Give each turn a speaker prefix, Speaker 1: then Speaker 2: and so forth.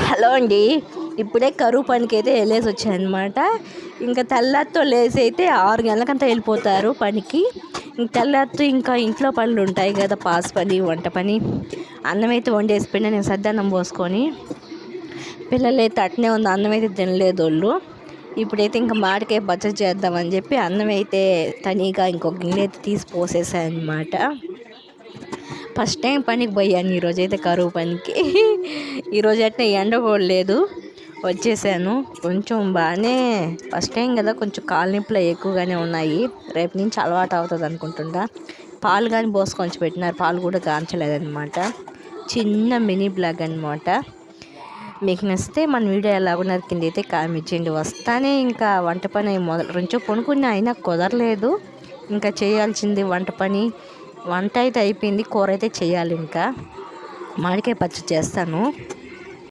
Speaker 1: Hello అండి, ఇప్పుడే కరువు పనికి అయితే వెళ్ళేసి వచ్చాయన్నమాట. ఇంకా తెల్లారితో లేసి అయితే 6 గంటలకంతా వెళ్ళిపోతారు పనికి. ఇంక తెల్లారితో ఇంకా ఇంట్లో పనులు ఉంటాయి కదా, పాస్ పని, వంట పని. అన్నం అయితే వండేసిపోయినా, నేను సద్దన్నం పోసుకొని, పిల్లలు అయితే అట్నే ఉంది, అన్నం అయితే తినలేదు వాళ్ళు. ఇప్పుడైతే ఇంకా మామిడికాయ పచ్చడి చేద్దామని చెప్పి అన్నం అయితే తనీగా ఇంకొక గిన్నె అయితే తీసి పోసేసాయన్నమాట. ఫస్ట్ టైం పనికి పోయాను ఈరోజు అయితే, కరువు పనికి. ఈరోజు అయితే ఎండ కూడా లేదు, వచ్చేసాను. కొంచెం బాగానే ఫస్ట్ టైం కదా, కొంచెం కాలు నొప్పులు ఎక్కువగానే ఉన్నాయి. రేపు నుంచి అలవాటు అవుతుంది అనుకుంటుంటా. పాలు కానీ పోసుకొని పెట్టినారు, పాలు కూడా కాంచలేదన్నమాట. చిన్న మినీ బ్లాగ్ అనమాట. మీకు నచ్చితే మన వీడియో ఎలా ఉన్నది కింద అయితే కామెంట్ చేయండి. వస్తానే ఇంకా వంట పని కొంచెం కొనుక్కుని అయినా కుదరలేదు. ఇంకా చేయాల్సింది వంట పని. వంట అయితే అయిపోయింది, కూర అయితే చేయాలి. ఇంకా మామిడికాయ పచ్చడి చేస్తాను.